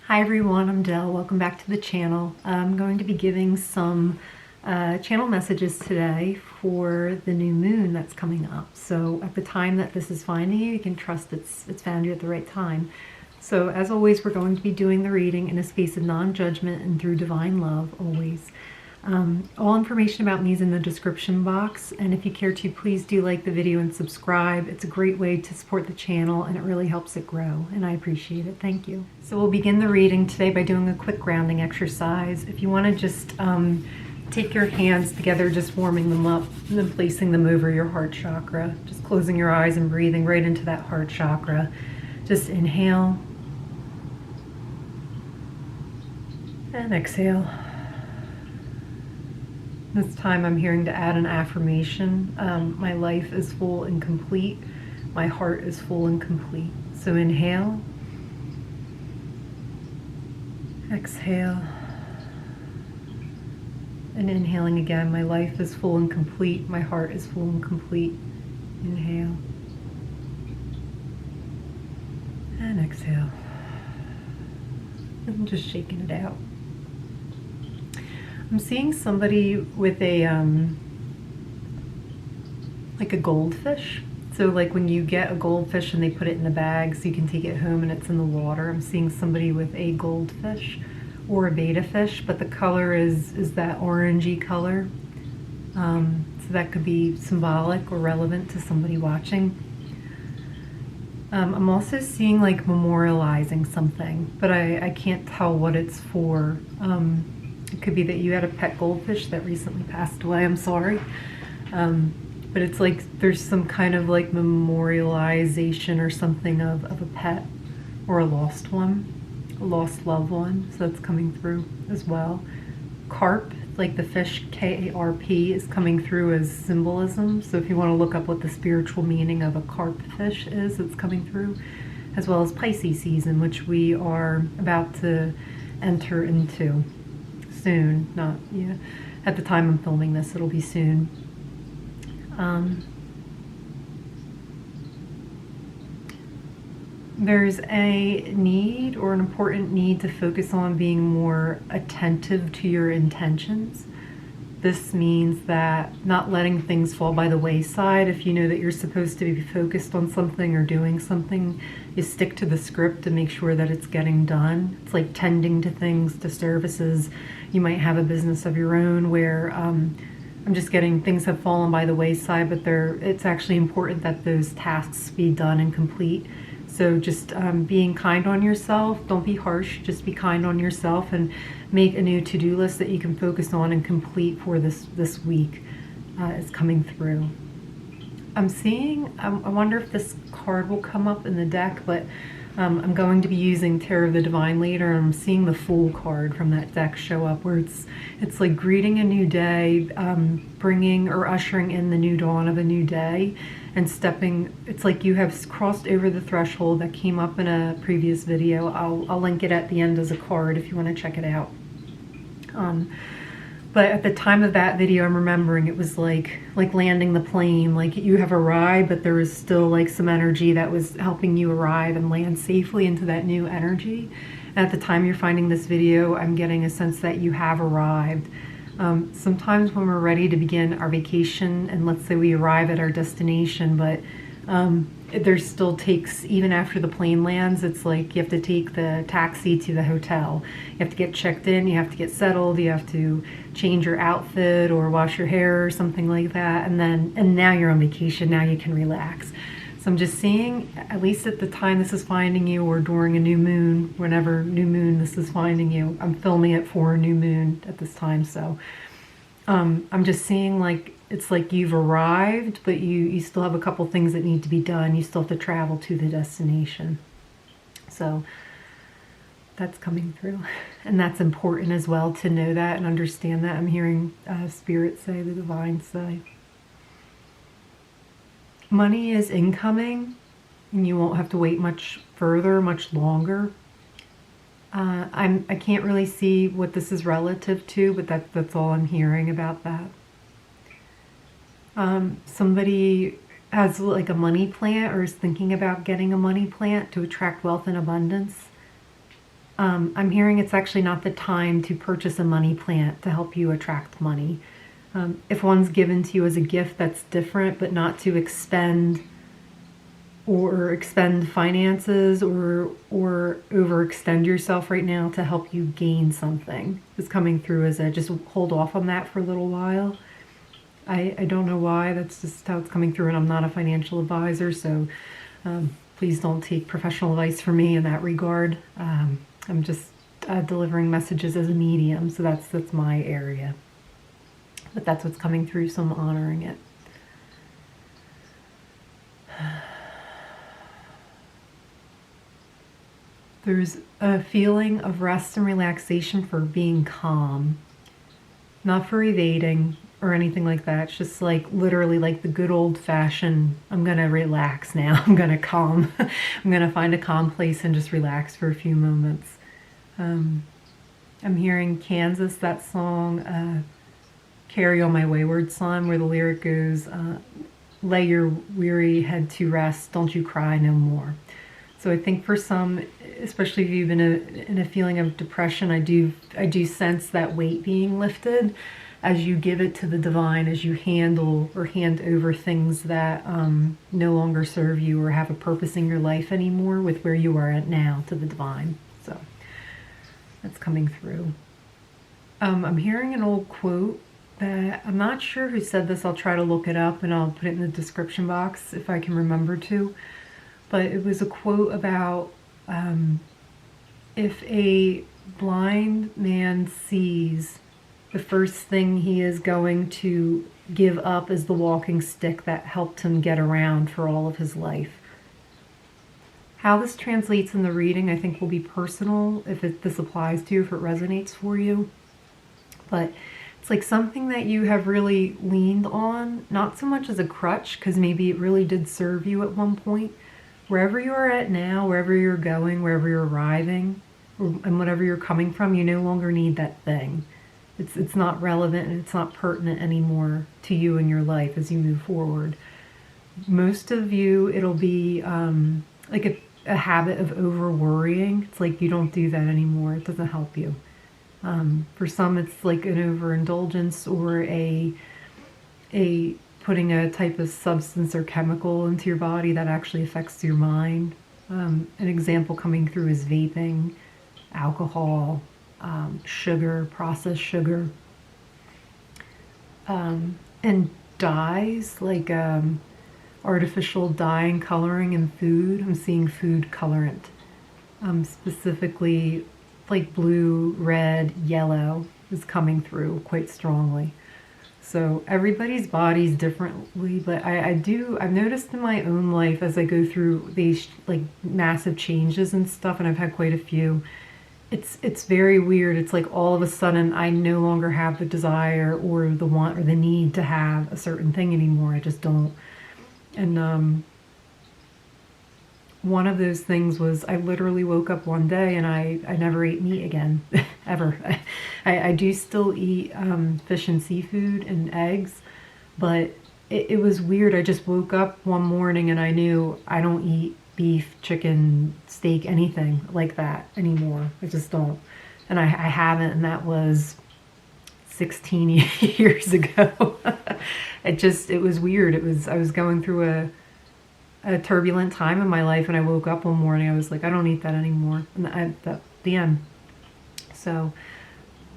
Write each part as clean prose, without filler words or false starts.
Hi everyone, I'm Dell. Welcome back to the channel. I'm going to be giving some channel messages today for the new moon that's coming up. So at the time that this is finding you, you can trust it's found you at the right time. So as always, we're going to be doing the reading in a space of non-judgment and through divine love, always. All information about me is in the description box, and if you care to, please do like the video and subscribe. It's a great way to support the channel and it really helps it grow, and I appreciate it. Thank you. So we'll begin the reading today by doing a quick grounding exercise. If you want to just take your hands together, just warming them up and then placing them over your heart chakra, just closing your eyes and breathing right into that heart chakra. Just inhale and exhale. This time I'm hearing to add an affirmation. My life is full and complete. My heart is full and complete. So inhale. Exhale. And inhaling again. My life is full and complete. My heart is full and complete. Inhale. And exhale. I'm just shaking it out. I'm seeing somebody with a like a goldfish. So like when you get a goldfish and they put it in a bag so you can take it home and it's in the water. I'm seeing somebody with a goldfish or a betta fish, but the color is that orangey color. So that could be symbolic or relevant to somebody watching. I'm also seeing like memorializing something, but I can't tell what it's for. It could be that you had a pet goldfish that recently passed away. I'm sorry. But it's like there's some kind of like memorialization or something of a pet or a lost one, a lost loved one. So that's coming through as well. Carp, like the fish, K-A-R-P, is coming through as symbolism. So if you want to look up what the spiritual meaning of a carp fish is, it's coming through. As well as Pisces season, which we are about to enter into. Soon, not yeah. At the time I'm filming this, it'll be soon. There's a need or an important need to focus on being more attentive to your intentions. This means that not letting things fall by the wayside. If you know that you're supposed to be focused on something or doing something, you stick to the script to make sure that it's getting done. It's like tending to things, to services. You might have a business of your own where I'm just getting things have fallen by the wayside, but it's actually important that those tasks be done and complete. So just being kind on yourself. Don't be harsh. Just be kind on yourself and make a new to-do list that you can focus on and complete for this week. Is coming through. I'm seeing, I wonder if this card will come up in the deck, but I'm going to be using Tarot of the Divine later, and I'm seeing the Fool card from that deck show up, where it's like greeting a new day, bringing or ushering in the new dawn of a new day, and stepping. It's like you have crossed over the threshold that came up in a previous video. I'll link it at the end as a card if you want to check it out. But at the time of that video, I'm remembering it was like landing the plane. Like you have arrived, but there was still like some energy that was helping you arrive and land safely into that new energy. And at the time you're finding this video, I'm getting a sense that you have arrived. Sometimes when we're ready to begin our vacation, and let's say we arrive at our destination, but there still takes, even after the plane lands, it's like you have to take the taxi to the hotel. You have to get checked in, you have to get settled, you have to change your outfit or wash your hair or something like that, and now you're on vacation, now you can relax. So I'm just seeing, at least at the time this is finding you, or during a new moon, whenever new moon this is finding you. I'm filming it for a new moon at this time, so I'm just seeing like it's like you've arrived, but you still have a couple things that need to be done. You still have to travel to the destination. So that's coming through. And that's important as well to know that and understand that. I'm hearing Spirit say, the Divine say. Money is incoming, and you won't have to wait much further, much longer. I can't really see what this is relative to, but that's all I'm hearing about that. Somebody has like a money plant or is thinking about getting a money plant to attract wealth and abundance. I'm hearing it's actually not the time to purchase a money plant to help you attract money. If one's given to you as a gift, that's different, but not to expend finances or overextend yourself right now to help you gain something. It's coming through as a just hold off on that for a little while. I don't know why, that's just how it's coming through, and I'm not a financial advisor, so please don't take professional advice from me in that regard. I'm just delivering messages as a medium, so that's my area. But that's what's coming through, so I'm honoring it. There's a feeling of rest and relaxation for being calm, not for evading or anything like that. It's just like literally like the good old fashioned, I'm gonna relax now, I'm gonna calm, I'm gonna find a calm place and just relax for a few moments. I'm hearing Kansas, that song, Carry On My Wayward Son, where the lyric goes, lay your weary head to rest, don't you cry no more. So I think for some, especially if you've been in a feeling of depression, I do sense that weight being lifted as you give it to the divine, as you handle or hand over things that no longer serve you or have a purpose in your life anymore with where you are at now to the divine. So that's coming through. I'm hearing an old quote that I'm not sure who said this. I'll try to look it up and I'll put it in the description box if I can remember to. But it was a quote about if a blind man sees, the first thing he is going to give up is the walking stick that helped him get around for all of his life. How this translates in the reading, I think, will be personal if this applies to you, if it resonates for you. But it's like something that you have really leaned on, not so much as a crutch, because maybe it really did serve you at one point. Wherever you are at now, wherever you're going, wherever you're arriving, and whatever you're coming from, you no longer need that thing. It's not relevant and it's not pertinent anymore to you in your life as you move forward. Most of you, it'll be like a habit of over worrying. It's like you don't do that anymore. It doesn't help you. For some, it's like an overindulgence or a putting a type of substance or chemical into your body that actually affects your mind. An example coming through is vaping, alcohol, sugar, processed sugar, and dyes, like artificial dye and coloring in food. I'm seeing food colorant, specifically like blue, red, yellow is coming through quite strongly. So everybody's body's differently, but I've noticed in my own life as I go through these like massive changes and stuff, and I've had quite a few, it's very weird. It's like all of a sudden I no longer have the desire or the want or the need to have a certain thing anymore. I just don't. And one of those things was I literally woke up one day and I never ate meat again, ever. I do still eat fish and seafood and eggs, but it was weird. I just woke up one morning and I knew I don't eat beef, chicken, steak, anything like that anymore. I just don't. And I haven't, and that was 16 years ago. It was weird. I was going through a turbulent time in my life, and I woke up one morning, I was like, I don't eat that anymore. And the end. So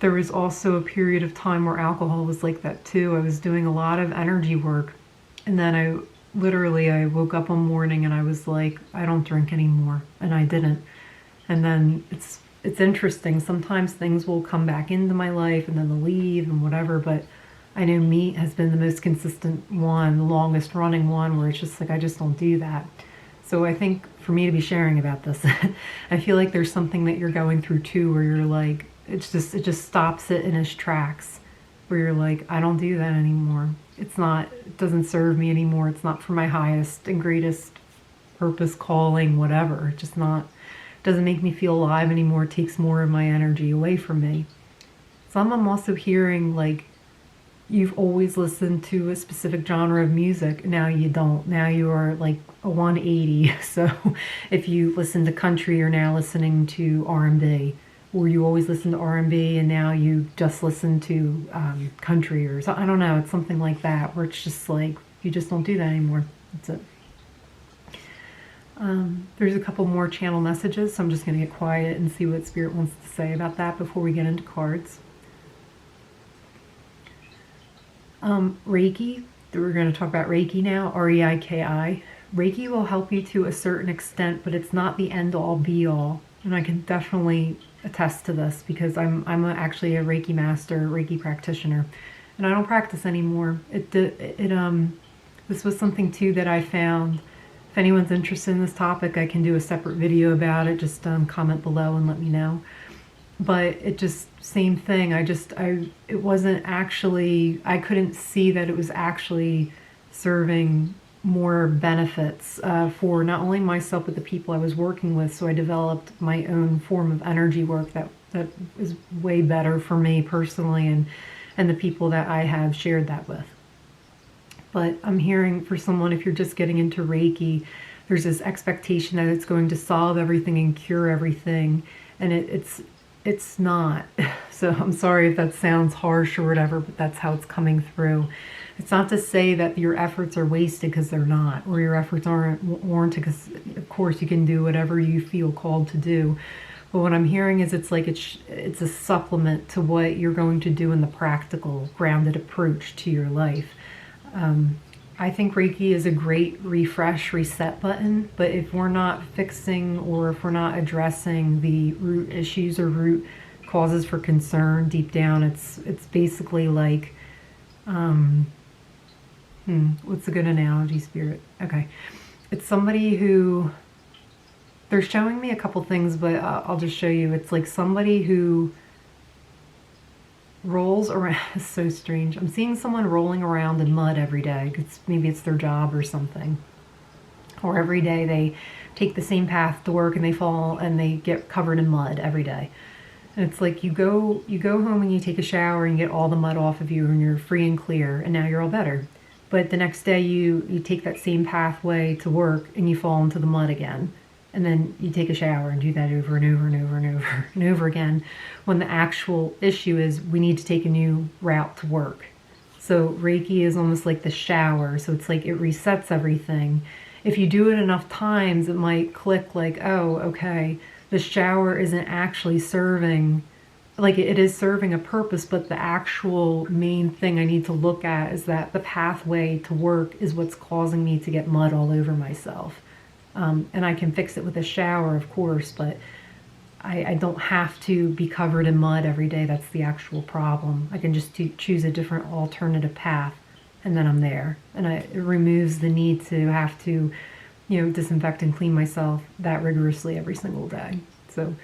there was also a period of time where alcohol was like that too. I was doing a lot of energy work, and then I woke up one morning and I was like, I don't drink anymore, and I didn't. And then it's interesting. Sometimes things will come back into my life and then they'll leave and whatever, but I know meat has been the most consistent one, the longest running one, where it's just like, I just don't do that. So I think for me to be sharing about this, I feel like there's something that you're going through too, where you're like, it just stops it in its tracks, where you're like, I don't do that anymore. It doesn't serve me anymore. It's not for my highest and greatest purpose, calling, whatever. It doesn't make me feel alive anymore. It takes more of my energy away from me. Some I'm also hearing like, you've always listened to a specific genre of music. Now you don't. Now you are like a 180. So if you listen to country, you're now listening to R&B. Or you always listen to R&B and now you just listen to country, or so, I don't know. It's something like that where it's just like you just don't do that anymore. That's it. There's a couple more channel messages, so I'm just going to get quiet and see what Spirit wants to say about that before we get into cards. Reiki, we're going to talk about Reiki now, R-E-I-K-I. Reiki will help you to a certain extent, but it's not the end-all be-all. And I can definitely attest to this because I'm actually a Reiki master, Reiki practitioner, and I don't practice anymore. This was something too that I found. If anyone's interested in this topic, I can do a separate video about it. Just comment below and let me know. But it just, same thing. It wasn't actually, I couldn't see that it was actually serving more benefits for not only myself but the people I was working with. So I developed my own form of energy work that is way better for me personally and the people that I have shared that with. But I'm hearing for someone, if you're just getting into Reiki, there's this expectation that it's going to solve everything and cure everything, and it's not. So I'm sorry if that sounds harsh or whatever, but that's how it's coming through. It's not to say that your efforts are wasted, because they're not, or your efforts aren't warranted, because of course you can do whatever you feel called to do. But what I'm hearing is it's like it's a supplement to what you're going to do in the practical, grounded approach to your life. I think Reiki is a great refresh, reset button, but if we're not fixing or if we're not addressing the root issues or root causes for concern deep down, it's basically like, what's a good analogy, Spirit? Okay. It's somebody who, they're showing me a couple things, but I'll just show you. It's like somebody who rolls around. It's so strange. I'm seeing someone rolling around in mud every day. Maybe it's their job or something. Or every day they take the same path to work and they fall and they get covered in mud every day. And it's like you go home and you take a shower and you get all the mud off of you and you're free and clear and now you're all better. But the next day you take that same pathway to work and you fall into the mud again. And then you take a shower and do that over and over and over and over and over again, when the actual issue is we need to take a new route to work. So Reiki is almost like the shower. So it's like it resets everything. If you do it enough times, it might click like, oh, okay, the shower isn't actually serving, like it is serving a purpose, but the actual main thing I need to look at is that the pathway to work is what's causing me to get mud all over myself. And I can fix it with a shower, of course, but I don't have to be covered in mud every day. That's the actual problem. I can just choose a different alternative path, and then I'm there. And it removes the need to have to, disinfect and clean myself that rigorously every single day. So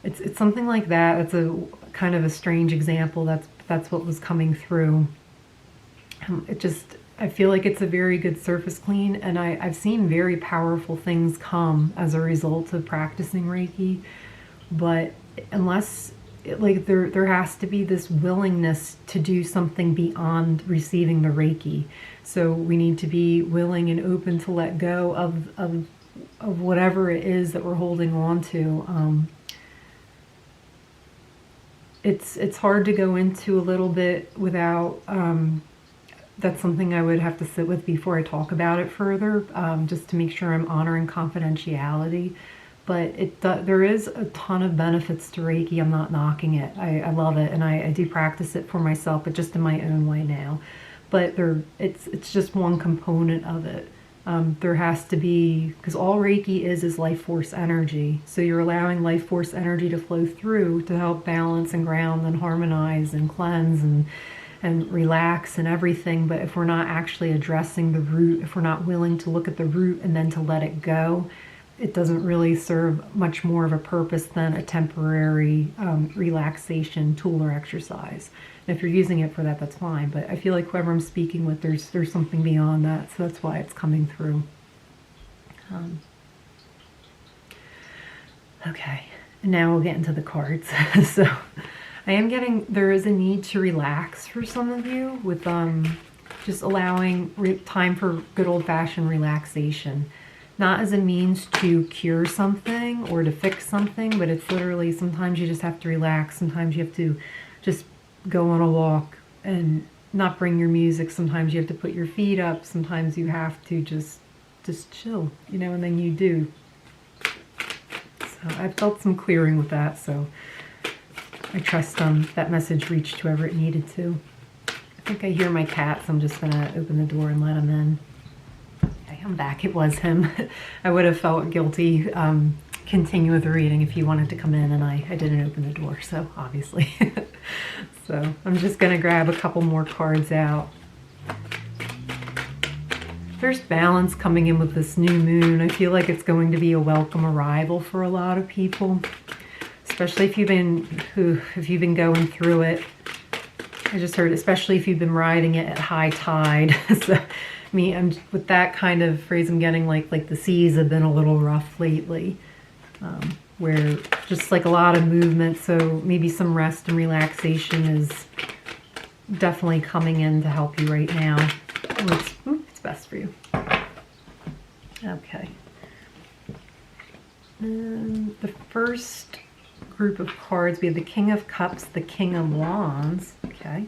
it's something like that. It's a kind of a strange example. That's what was coming through. I feel like it's a very good surface clean, and I've seen very powerful things come as a result of practicing Reiki. But unless, there has to be this willingness to do something beyond receiving the Reiki. So we need to be willing and open to let go of whatever it is that we're holding on to. It's hard to go into a little bit without. That's something I would have to sit with before I talk about it further, just to make sure I'm honoring confidentiality. But there is a ton of benefits to Reiki. I'm not knocking it. I love it, and I do practice it for myself, but just in my own way now. But it's just one component of it. There has to be, because all Reiki is life force energy. So you're allowing life force energy to flow through to help balance and ground and harmonize and cleanse and relax and everything. But if we're not actually addressing the root, if we're not willing to look at the root and then to let it go, it doesn't really serve much more of a purpose than a temporary relaxation tool or exercise. And if you're using it for that, that's fine. But I feel like whoever I'm speaking with, there's something beyond that. So that's why it's coming through. Okay, and now we'll get into the cards. So I am getting, there is a need to relax for some of you with just allowing time for good old-fashioned relaxation. Not as a means to cure something or to fix something, but it's literally sometimes you just have to relax. Sometimes you have to just go on a walk and not bring your music. Sometimes you have to put your feet up. Sometimes you have to just chill, you know, and then you do. So I felt some clearing with that, so I trust that message reached whoever it needed to. I think I hear my cat, so I'm just gonna open the door and let him in. I'm back. It was him. I would have felt guilty continue with the reading if he wanted to come in, and I didn't open the door, so obviously. So I'm just going to grab a couple more cards out. There's balance coming in with this new moon. I feel like it's going to be a welcome arrival for a lot of people, especially if you've been going through it. I just heard, especially if you've been riding it at high tide. So with that kind of phrase, I'm getting like the seas have been a little rough lately, where just like a lot of movement, so maybe some rest and relaxation is definitely coming in to help you right now. It's best for you. Okay. And the first group of cards, we have the King of Cups, the King of Wands, okay,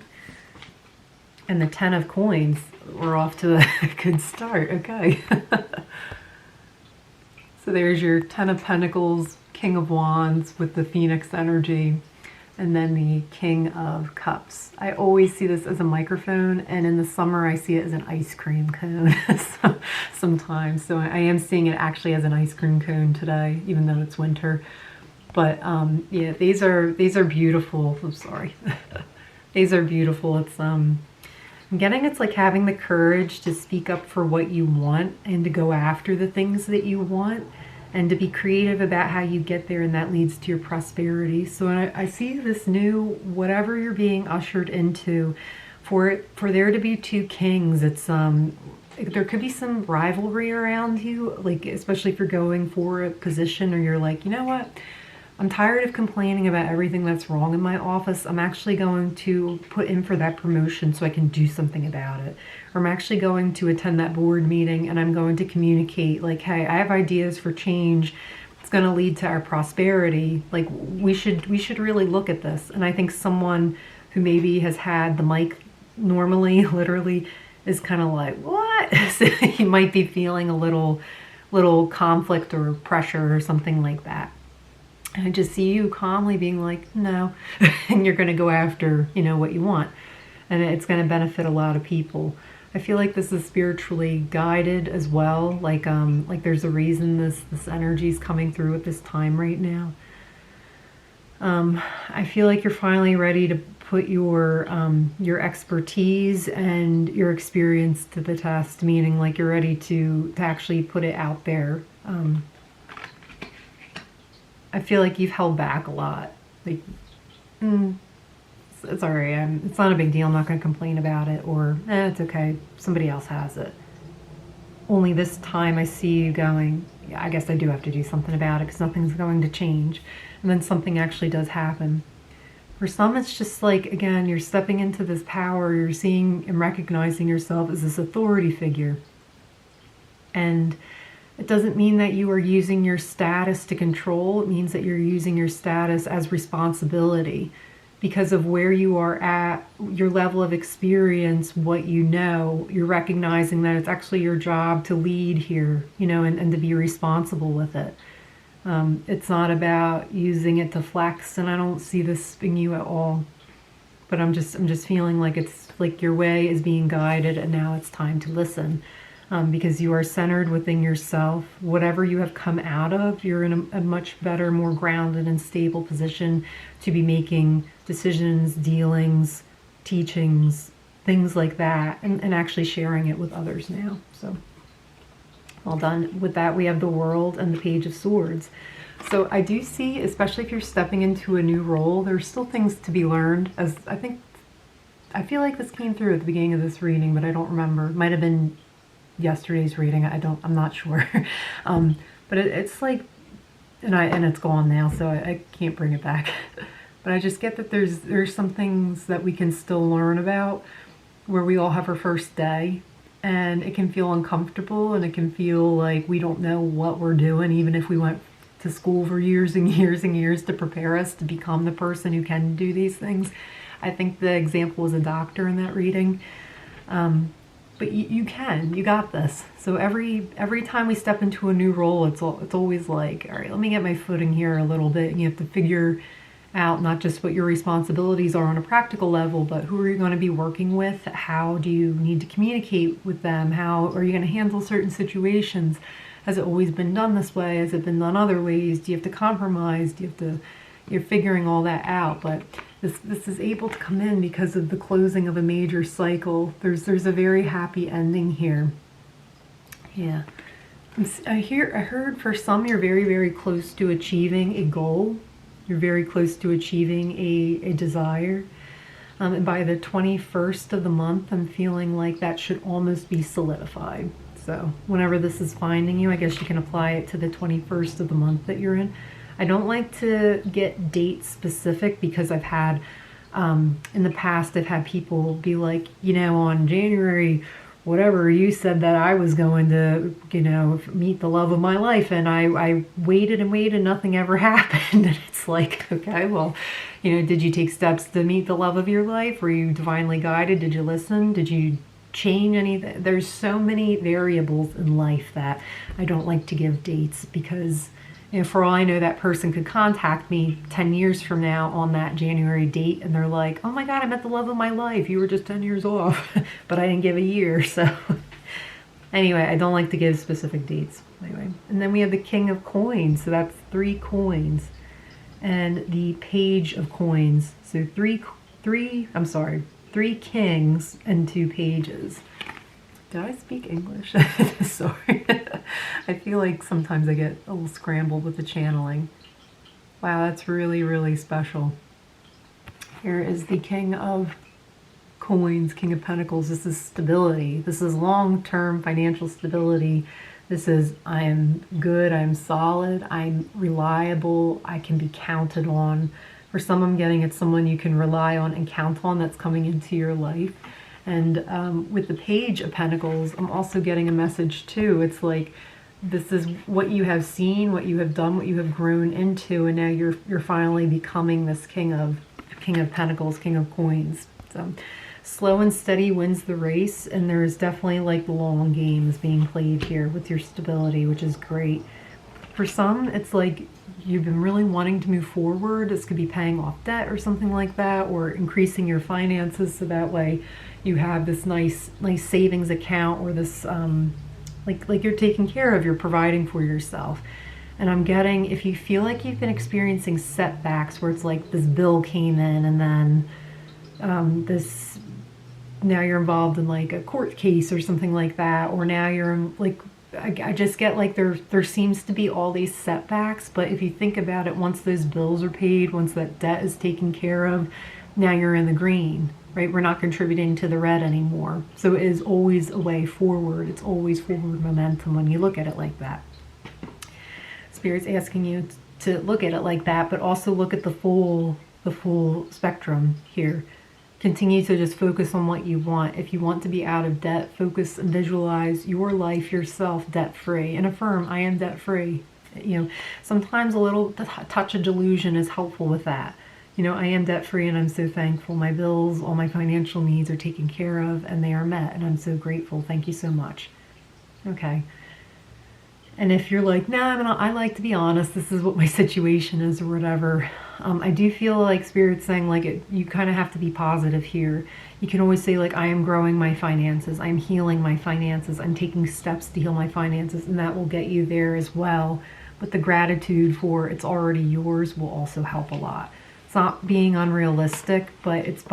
and the Ten of Coins. We're off to a good start, okay. So there's your Ten of Pentacles, King of Wands with the Phoenix energy, and then the King of Cups. I always see this as a microphone, and in the summer I see it as an ice cream cone sometimes. So I am seeing it actually as an ice cream cone today, even though it's winter. But yeah, these are beautiful. I'm sorry. These are beautiful. It's I'm getting it's like having the courage to speak up for what you want and to go after the things that you want and to be creative about how you get there, and that leads to your prosperity. So I see this new, whatever you're being ushered into, for there to be two kings, it's there could be some rivalry around you, like especially if you're going for a position or you're like, you know what? I'm tired of complaining about everything that's wrong in my office. I'm actually going to put in for that promotion so I can do something about it. Or I'm actually going to attend that board meeting and I'm going to communicate like, hey, I have ideas for change. It's going to lead to our prosperity. Like we should really look at this. And I think someone who maybe has had the mic normally, literally, is kind of like, what? So you might be feeling a little conflict or pressure or something like that. And I just see you calmly being like, no, and you're going to go after, you know, what you want. And it's going to benefit a lot of people. I feel like this is spiritually guided as well. Like there's a reason this energy is coming through at this time right now. I feel like you're finally ready to put your expertise and your experience to the test, meaning like you're ready to actually put it out there. I feel like you've held back a lot. Like, it's all right. It's not a big deal. I'm not going to complain about it. Or, it's okay. Somebody else has it. Only this time I see you going, yeah, I guess I do have to do something about it because nothing's going to change. And then something actually does happen. For some, it's just like, again, you're stepping into this power. You're seeing and recognizing yourself as this authority figure. And it doesn't mean that you are using your status to control. It means that you're using your status as responsibility because of where you are at, your level of experience, what you know. You're recognizing that it's actually your job to lead here, you know, and to be responsible with it. It's not about using it to flex, and I don't see this in you at all. But I'm just feeling like it's like your way is being guided, and now it's time to listen. Because you are centered within yourself. Whatever you have come out of, you're in a much better, more grounded and stable position to be making decisions, dealings, teachings, things like that, and actually sharing it with others now. So, well done. With that, we have the World and the Page of Swords. So I do see, especially if you're stepping into a new role, there's still things to be learned. As I feel like this came through at the beginning of this reading, but I don't remember. It might have been yesterday's reading. I'm not sure. But it's like, and it's gone now, so I can't bring it back. But I just get that there's some things that we can still learn about, where we all have our first day, and it can feel uncomfortable, and it can feel like we don't know what we're doing, even if we went to school for years and years and years to prepare us to become the person who can do these things. I think the example was a doctor in that reading. But you got this. So every time we step into a new role, it's always like, all right, let me get my footing here a little bit. And you have to figure out not just what your responsibilities are on a practical level, but who are you going to be working with? How do you need to communicate with them? How are you going to handle certain situations? Has it always been done this way? Has it been done other ways? Do you have to compromise? You're figuring all that out. But this is able to come in because of the closing of a major cycle. There's a very happy ending here. Yeah. I heard for some you're very, very close to achieving a goal. You're very close to achieving a desire. And by the 21st of the month, I'm feeling like that should almost be solidified. So whenever this is finding you, I guess you can apply it to the 21st of the month that you're in. I don't like to get date specific because I've had, in the past, I've had people be like, on January, whatever, you said that I was going to, meet the love of my life. And I waited and waited, nothing ever happened. And it's like, okay, well, did you take steps to meet the love of your life? Were you divinely guided? Did you listen? Did you change anything? There's so many variables in life that I don't like to give dates because for all I know, that person could contact me 10 years from now on that January date, and they're like, oh my God, I met the love of my life. You were just 10 years off, but I didn't give a year. So anyway, I don't like to give specific dates. Anyway, and then we have the King of Coins. So that's 3 coins. And the Page of Coins. So three kings and 2 pages. Did I speak English? Sorry. I feel like sometimes I get a little scrambled with the channeling. Wow, that's really, really special. Here is the King of Coins, King of Pentacles. This is stability. This is long-term financial stability. This is, I am good, I'm solid, I'm reliable, I can be counted on. For some, I'm getting it's someone you can rely on and count on that's coming into your life. And with the Page of Pentacles, I'm also getting a message too. It's like, this is what you have seen, what you have done, what you have grown into, and now you're finally becoming this King of Pentacles, King of Coins. So slow and steady wins the race, and there's definitely like long games being played here with your stability, which is great. For some, it's like you've been really wanting to move forward. This could be paying off debt or something like that, or increasing your finances so that way you have this nice savings account, or this like you're taking care of, you're providing for yourself. And I'm getting, if you feel like you've been experiencing setbacks where it's like this bill came in and then now you're involved in like a court case or something like that, or now you're in like, I just get like there seems to be all these setbacks, but if you think about it, once those bills are paid, once that debt is taken care of, now you're in the green, right? We're not contributing to the red anymore. So it is always a way forward. It's always forward momentum when you look at it like that. Spirit's asking you to look at it like that, but also look at the full spectrum here. Continue to just focus on what you want. If you want to be out of debt, focus and visualize your life yourself debt-free, and affirm, I am debt-free. Sometimes a little touch of delusion is helpful with that. I am debt-free and I'm so thankful. My bills, all my financial needs are taken care of and they are met, and I'm so grateful. Thank you so much. Okay. And if you're like, nah, I like to be honest, this is what my situation is or whatever, I do feel like Spirit's saying like you kind of have to be positive here. You can always say like, I am growing my finances, I'm healing my finances, I'm taking steps to heal my finances, and that will get you there as well. But the gratitude for it's already yours will also help a lot. It's not being unrealistic, but it's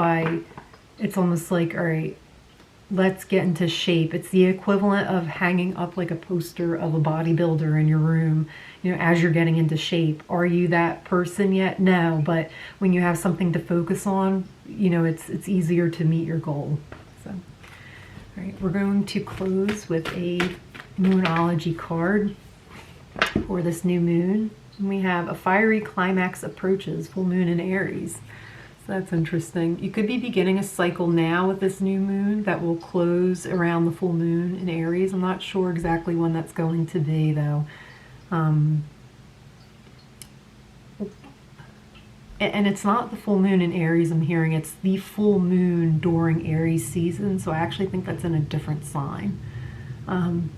almost like, all right, let's get into shape. It's the equivalent of hanging up like a poster of a bodybuilder in your room, as you're getting into shape. Are you that person yet? No, but when you have something to focus on, it's easier to meet your goal. So, all right, we're going to close with a Moonology card for this new moon. And we have a fiery climax approaches, full moon in Aries. So that's interesting. You could be beginning a cycle now with this new moon that will close around the full moon in Aries. I'm not sure exactly when that's going to be, though. And it's not the full moon in Aries I'm hearing, it's the full moon during Aries season, so I actually think that's in a different sign. And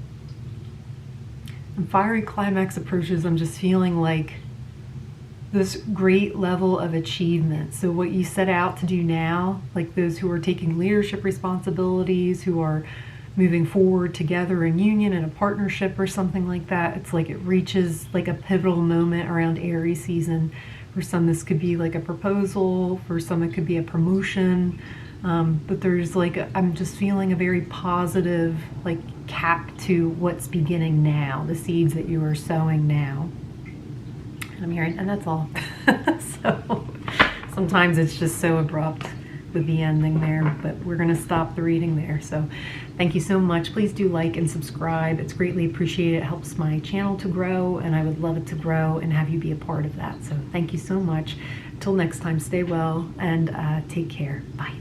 fiery climax approaches, I'm just feeling like this great level of achievement. So what you set out to do now, like those who are taking leadership responsibilities, who are moving forward together in union in a partnership or something like that, it's like it reaches like a pivotal moment around Aries season. For some this could be like a proposal, for some it could be a promotion, but there's like I'm just feeling a very positive like cap to what's beginning now, the seeds that you are sowing now. And I'm hearing, and that's all. So sometimes it's just so abrupt with the ending there, but we're going to stop the reading there. So thank you so much. Please do like and subscribe. It's greatly appreciated. It helps my channel to grow, and I would love it to grow and have you be a part of that. So thank you so much. Until next time, stay well and take care. Bye.